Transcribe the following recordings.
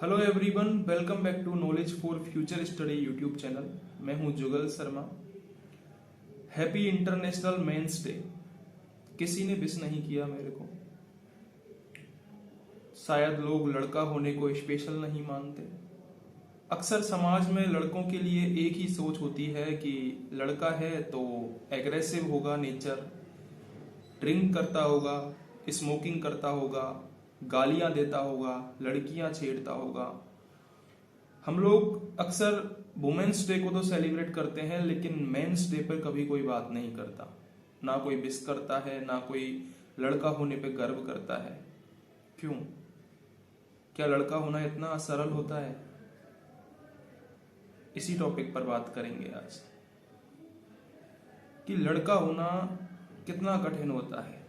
Hello everyone, welcome back to knowledge for future study YouTube channel. मैं हूं Jugal Sharma. Happy international men's day. किसी ने wish नहीं किया मेरे को। शायद लोग लड़का होने को स्पेशल नहीं मानते। अक्सर समाज में लड़कों के लिए एक ही सोच होती है कि लड़का है तो एग्रेसिव होगा नेचर, ड्रिंक करता होगा, स्मोकिंग करता होगा, गालियां देता होगा, लड़कियां छेड़ता होगा। हम लोग अक्सर वुमेन्स डे को तो सेलिब्रेट करते हैं, लेकिन मेंस डे पर कभी कोई बात नहीं करता। ना कोई विश करता है, ना कोई लड़का होने पे गर्व करता है। क्यों? क्या लड़का होना इतना सरल होता है? इसी टॉपिक पर बात करेंगे आज कि लड़का होना कितना कठिन होता है।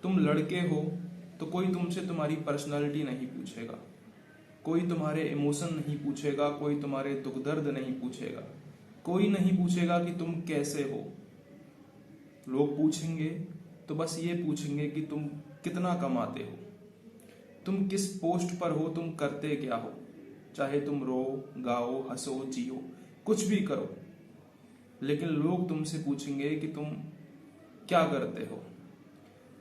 तुम लड़के हो तो कोई तुमसे तुम्हारी पर्सनालिटी नहीं पूछेगा, कोई तुम्हारे इमोशन नहीं पूछेगा, कोई तुम्हारे दुख दर्द नहीं पूछेगा, कोई नहीं पूछेगा कि तुम कैसे हो। लोग पूछेंगे तो बस ये पूछेंगे कि तुम कितना कमाते हो, तुम किस पोस्ट पर हो, तुम करते क्या हो। चाहे तुम रो, गाओ, हंसो, जियो, कुछ भी करो, लेकिन लोग तुमसे पूछेंगे कि तुम क्या करते हो।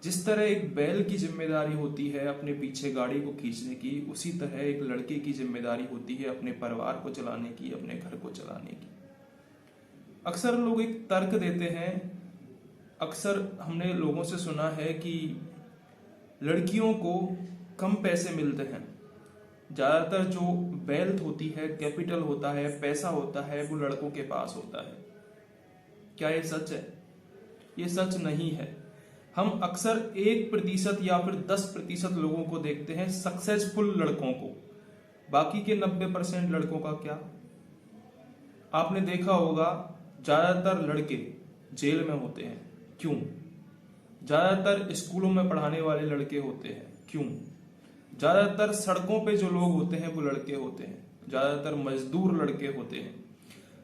जिस तरह एक बैल की जिम्मेदारी होती है अपने पीछे गाड़ी को खींचने की, उसी तरह एक लड़के की जिम्मेदारी होती है अपने परिवार को चलाने की, अपने घर को चलाने की। अक्सर लोग एक तर्क देते हैं, अक्सर हमने लोगों से सुना है कि लड़कियों को कम पैसे मिलते हैं। ज्यादातर जो वेल्थ होती है, कैपिटल होता है, पैसा होता है, वो लड़कों के पास होता है। क्या ये सच है? ये सच नहीं है। हम अक्सर 1% या फिर 10% लोगों को देखते हैं सक्सेसफुल लड़कों को। बाकी के 90% लड़कों का क्या? आपने देखा होगा ज्यादातर लड़के जेल में होते हैं। क्यों? ज्यादातर स्कूलों में पढ़ाने वाले लड़के होते हैं। क्यों? ज्यादातर सड़कों पे जो लोग होते हैं वो लड़के होते हैं। ज्यादातर मजदूर लड़के होते हैं।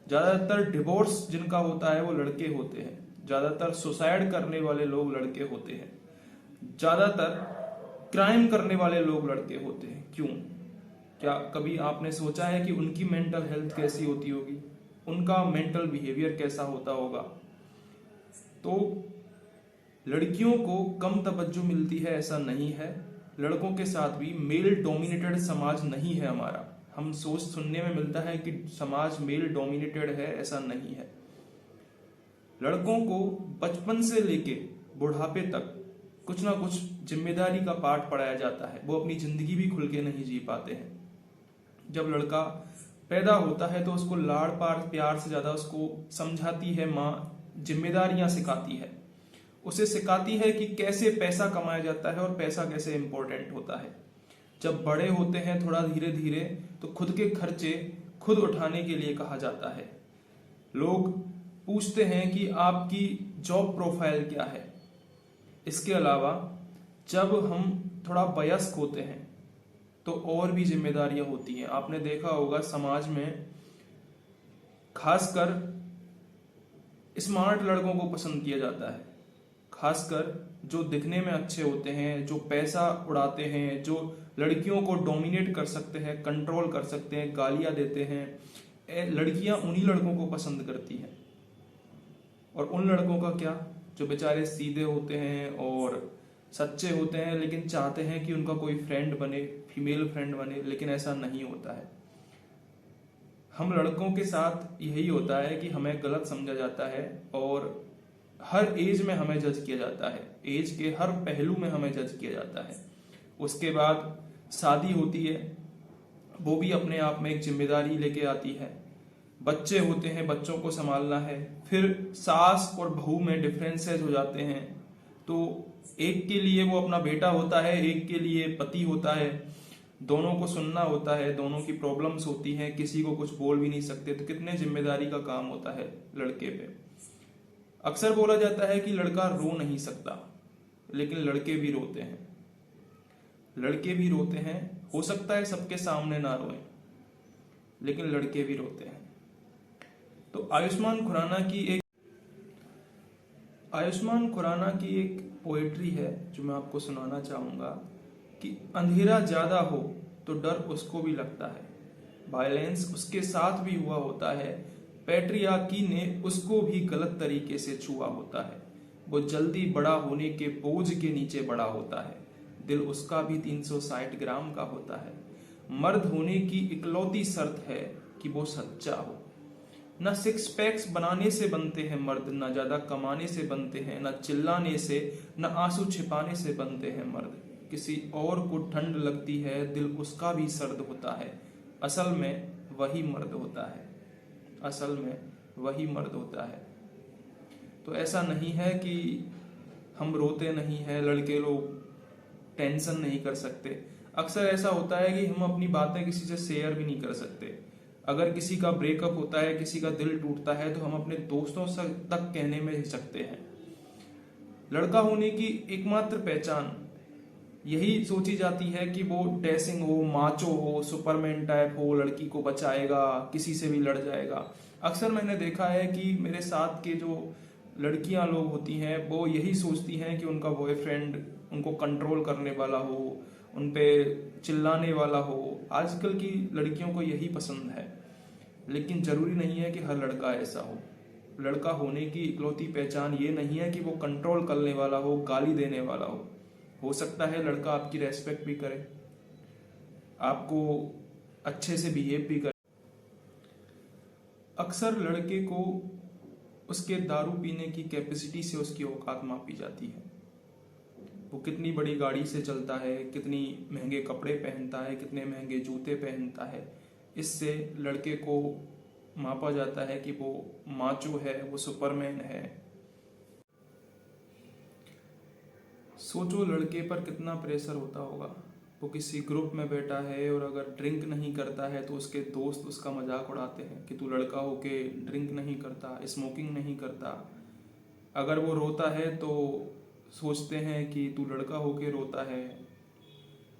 ज्यादातर डिवोर्स जिनका होता है वो लड़के होते हैं। ज्यादातर सुसाइड करने वाले लोग लड़के होते हैं। ज्यादातर क्राइम करने वाले लोग लड़के होते हैं। क्यों? क्या कभी आपने सोचा है कि उनकी मेंटल हेल्थ कैसी होती होगी, उनका मेंटल बिहेवियर कैसा होता होगा? तो लड़कियों को कम तवज्जो मिलती है ऐसा नहीं है। लड़कों के साथ भी मेल डोमिनेटेड समाज नहीं है हमारा। हम सोच सुनने में मिलता है कि समाज मेल डोमिनेटेड है, ऐसा नहीं है। लड़कों को बचपन से लेके बुढ़ापे तक कुछ ना कुछ जिम्मेदारी का पाठ पढ़ाया जाता है। वो अपनी जिंदगी भी खुल के नहीं जी पाते हैं। जब लड़का पैदा होता है तो उसको लाड़ प्यार से ज्यादा उसको समझाती है माँ, जिम्मेदारियां सिखाती है। उसे सिखाती है कि कैसे पैसा कमाया जाता है और पैसा कैसे इंपॉर्टेंट होता है। जब बड़े होते हैं थोड़ा धीरे धीरे तो खुद के खर्चे खुद उठाने के लिए कहा जाता है। लोग पूछते हैं कि आपकी जॉब प्रोफाइल क्या है। इसके अलावा जब हम थोड़ा वयस्क होते हैं तो और भी जिम्मेदारियां होती हैं। आपने देखा होगा समाज में खासकर स्मार्ट लड़कों को पसंद किया जाता है, खासकर जो दिखने में अच्छे होते हैं, जो पैसा उड़ाते हैं, जो लड़कियों को डोमिनेट कर सकते हैं, कंट्रोल कर सकते हैं, गालियां देते हैं। लड़कियां उन्हीं लड़कों को पसंद करती हैं। और उन लड़कों का क्या जो बेचारे सीधे होते हैं और सच्चे होते हैं, लेकिन चाहते हैं कि उनका कोई फ्रेंड बने, फीमेल फ्रेंड बने, लेकिन ऐसा नहीं होता है। हम लड़कों के साथ यही होता है कि हमें गलत समझा जाता है और हर एज में हमें जज किया जाता है। एज के हर पहलू में हमें जज किया जाता है। उसके बाद शादी होती है, वो भी अपने आप में एक जिम्मेदारी लेके आती है। बच्चे होते हैं, बच्चों को संभालना है। फिर सास और बहू में डिफरेंसेस हो जाते हैं। तो एक के लिए वो अपना बेटा होता है, एक के लिए पति होता है। दोनों को सुनना होता है, दोनों की प्रॉब्लम्स होती हैं, किसी को कुछ बोल भी नहीं सकते। तो कितने जिम्मेदारी का काम होता है लड़के पे। अक्सर बोला जाता है कि लड़का रो नहीं सकता, लेकिन लड़के भी रोते हैं। लड़के भी रोते हैं। हो सकता है सबके सामने ना रोए, लेकिन लड़के भी रोते हैं। तो आयुष्मान खुराना की एक पोएट्री है जो मैं आपको सुनाना चाहूंगा कि अंधेरा ज्यादा हो तो डर उसको भी लगता है। वायलेंस उसके साथ भी हुआ होता है। पैट्रियार्की ने उसको भी गलत तरीके से छुआ होता है। वो जल्दी बड़ा होने के बोझ के नीचे बड़ा होता है। दिल उसका भी 360 ग्राम का होता है। मर्द होने की इकलौती शर्त है कि वो सच्चा हो। न सिक्स पैक्स बनाने से बनते हैं मर्द, न ज्यादा कमाने से बनते हैं, न चिल्लाने से, न आंसू छिपाने से बनते हैं मर्द। किसी और को ठंड लगती है, दिल उसका भी सर्द होता है। असल में वही मर्द होता है। असल में वही मर्द होता है। तो ऐसा नहीं है कि हम रोते नहीं हैं, लड़के लोग टेंशन नहीं कर सकते। अक्सर ऐसा होता है कि हम अपनी बातें किसी से शेयर भी नहीं कर सकते। अगर किसी का ब्रेकअप होता है, किसी का दिल टूटता है, तो हम अपने दोस्तों से तक कहने में हिचकते हैं। लड़का होने की एकमात्र पहचान यही सोची जाती है कि वो डैशिंग हो, माचो हो, सुपरमैन टाइप हो, लड़की को बचाएगा, किसी से भी लड़ जाएगा। अक्सर मैंने देखा है कि मेरे साथ के जो लड़कियां लोग होती हैं वो यही सोचती हैं कि उनका बॉयफ्रेंड उनको कंट्रोल करने वाला हो, उन पे चिल्लाने वाला हो। आजकल की लड़कियों को यही पसंद है, लेकिन जरूरी नहीं है कि हर लड़का ऐसा हो। लड़का होने की इकलौती पहचान ये नहीं है कि वो कंट्रोल करने वाला हो, गाली देने वाला हो सकता है लड़का आपकी रेस्पेक्ट भी करे, आपको अच्छे से बिहेव भी करे। अक्सर लड़के को उसके दारू पीने की कैपेसिटी से उसकी औकात मापी जाती है। वो कितनी बड़ी गाड़ी से चलता है, कितनी महंगे कपड़े पहनता है, कितने महंगे जूते पहनता है, इससे लड़के को मापा जाता है कि वो माचो है, वो सुपरमैन है। सोचो लड़के पर कितना प्रेशर होता होगा। वो किसी ग्रुप में बैठा है और अगर ड्रिंक नहीं करता है तो उसके दोस्त उसका मजाक उड़ाते हैं कि तू लड़का होके ड्रिंक नहीं करता, स्मोकिंग नहीं करता। अगर वो रोता है तो सोचते हैं कि तू लड़का होके रोता है।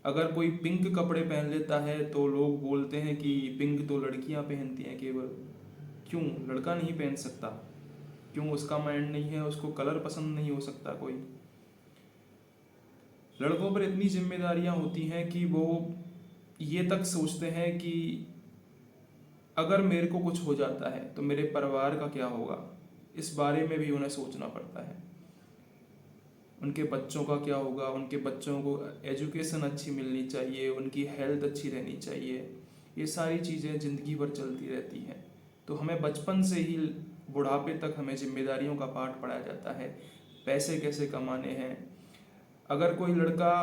अगर कोई पिंक कपड़े पहन लेता है तो लोग बोलते हैं कि पिंक तो लड़कियां पहनती हैं केवल, क्यों लड़का नहीं पहन सकता? क्यों उसका माइंड नहीं है, उसको कलर पसंद नहीं हो सकता कोई? लड़कों पर इतनी जिम्मेदारियां होती हैं कि वो ये तक सोचते हैं कि अगर मेरे को कुछ हो जाता है तो मेरे परिवार का क्या होगा, इस बारे में भी उन्हें सोचना पड़ता है। उनके बच्चों का क्या होगा, उनके बच्चों को एजुकेशन अच्छी मिलनी चाहिए, उनकी हेल्थ अच्छी रहनी चाहिए। ये सारी चीज़ें ज़िंदगी भर चलती रहती हैं। तो हमें बचपन से ही बुढ़ापे तक हमें जिम्मेदारियों का पाठ पढ़ाया जाता है, पैसे कैसे कमाने हैं। अगर कोई लड़का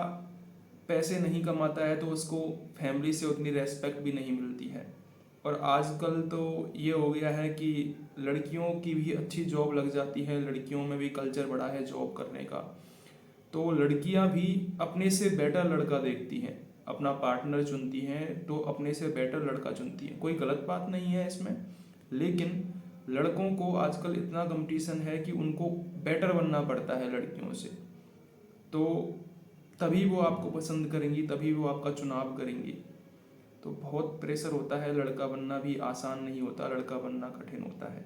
पैसे नहीं कमाता है तो उसको फैमिली से उतनी रेस्पेक्ट भी नहीं मिलती है। और आजकल तो ये हो गया है कि लड़कियों की भी अच्छी जॉब लग जाती है, लड़कियों में भी कल्चर बड़ा है जॉब करने का। तो लड़कियां भी अपने से बेटर लड़का देखती हैं, अपना पार्टनर चुनती हैं तो अपने से बेटर लड़का चुनती हैं। कोई गलत बात नहीं है इसमें, लेकिन लड़कों को आजकल इतना कंपटीशन है कि उनको बेटर बनना पड़ता है लड़कियों से। तो तभी वो आपको पसंद करेंगी, तभी वो आपका चुनाव करेंगी। तो बहुत प्रेशर होता है, लड़का बनना भी आसान नहीं होता, लड़का बनना कठिन होता है।